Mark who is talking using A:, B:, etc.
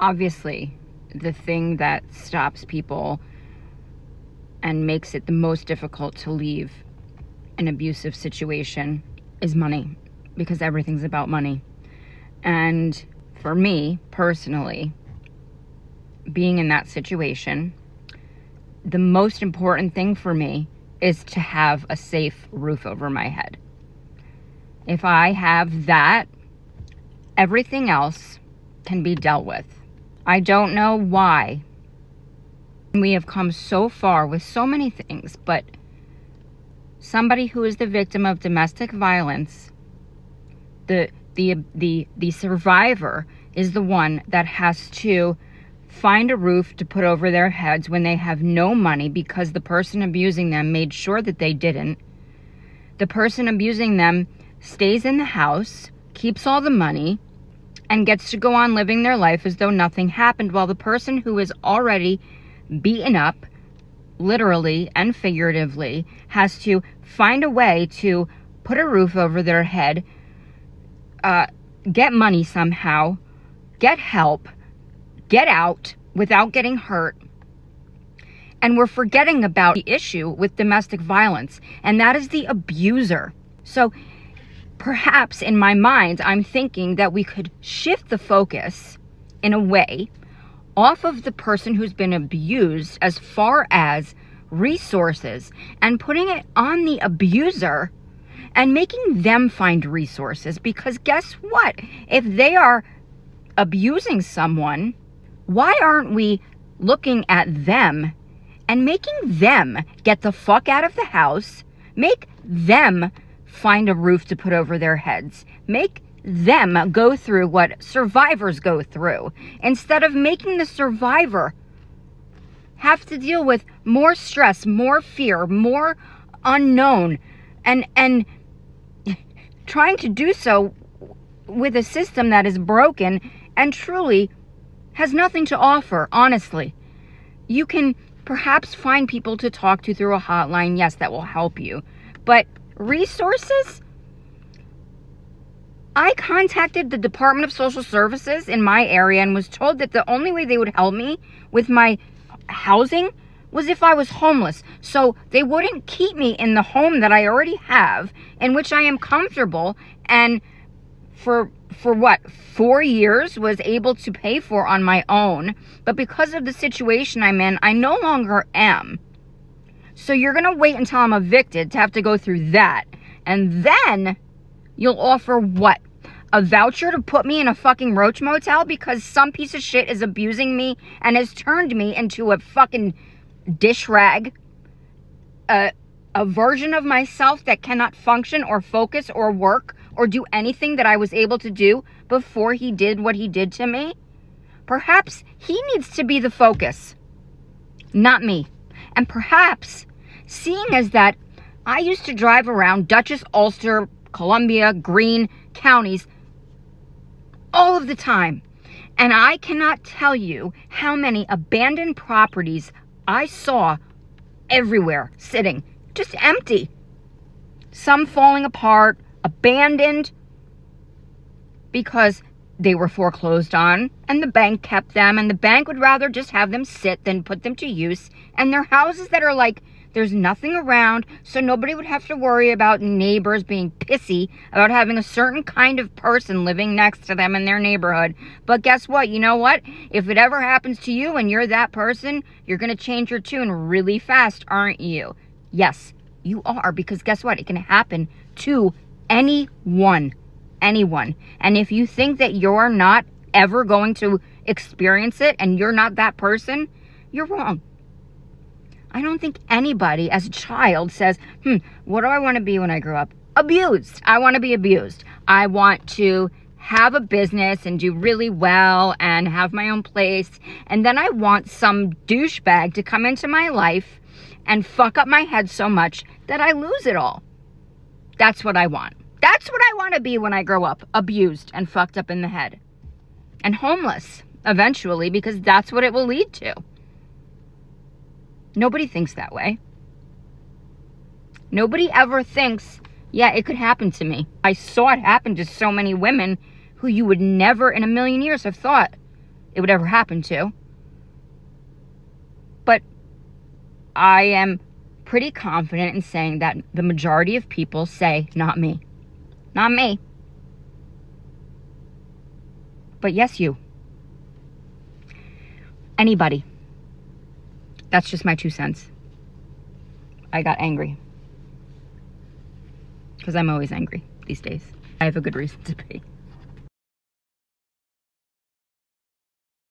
A: Obviously, the thing that stops people and makes it the most difficult to leave an abusive situation is money, because everything's about money. And for me, personally, being in that situation, the most important thing for me is to have a safe roof over my head. If I have that, everything else can be dealt with. I don't know why we have come so far with so many things, but somebody who is the victim of domestic violence, the survivor is the one that has to find a roof to put over their heads when they have no money because the person abusing them made sure that they didn't. The person abusing them stays in the house, keeps all the money, and gets to go on living their life as though nothing happened, while the person who is already beaten up, literally and figuratively, has to find a way to put a roof over their head, get money somehow, get help, get out without getting hurt. And we're forgetting about the issue with domestic violence, and that is the abuser. So perhaps in my mind, I'm thinking that we could shift the focus in a way off of the person who's been abused as far as resources, and putting it on the abuser and making them find resources. Because guess what? If they are abusing someone, why aren't we looking at them and making them get the fuck out of the house, make them find a roof to put over their heads, make them go through what survivors go through, instead of making the survivor have to deal with more stress, more fear, more unknown, and trying to do so with a system that is broken and truly has nothing to offer. Honestly, you can perhaps find people to talk to through a hotline. Yes, that will help you, but resources? I contacted the Department of Social Services in my area and was told that the only way they would help me with my housing was if I was homeless. So they wouldn't keep me in the home that I already have, in which I am comfortable, and for what, 4 years was able to pay for on my own. But because of the situation I'm in, I no longer am. So you're going to wait until I'm evicted to have to go through that. And then you'll offer what? A voucher to put me in a fucking roach motel because some piece of shit is abusing me and has turned me into a fucking dish rag. A version of myself that cannot function or focus or work or do anything that I was able to do before he did what he did to me. Perhaps he needs to be the focus, not me. And perhaps, seeing as that I used to drive around Dutchess, Ulster, Columbia, Greene counties all of the time, and I cannot tell you how many abandoned properties I saw everywhere, sitting, just empty. Some falling apart, abandoned, because they were foreclosed on, and the bank kept them, and the bank would rather just have them sit than put them to use. And they're houses that are like, there's nothing around, so nobody would have to worry about neighbors being pissy about having a certain kind of person living next to them in their neighborhood. But guess what? You know what? If it ever happens to you and you're that person, you're going to change your tune really fast, aren't you? Yes, you are, because guess what? It can happen to anyone. Anyone. And if you think that you're not ever going to experience it and you're not that person, you're wrong. I don't think anybody as a child says, what do I want to be when I grow up? Abused. I want to be abused. I want to have a business and do really well and have my own place. And then I want some douchebag to come into my life and fuck up my head so much that I lose it all. That's what I want. That's what I want to be when I grow up. Abused and fucked up in the head. And homeless, eventually, because that's what it will lead to. Nobody thinks that way. Nobody ever thinks, yeah, it could happen to me. I saw it happen to so many women who you would never in a million years have thought it would ever happen to. But I am pretty confident in saying that the majority of people say, not me. Not me. But yes, you. Anybody. That's just my 2 cents. I got angry. Because I'm always angry these days. I have a good reason to be.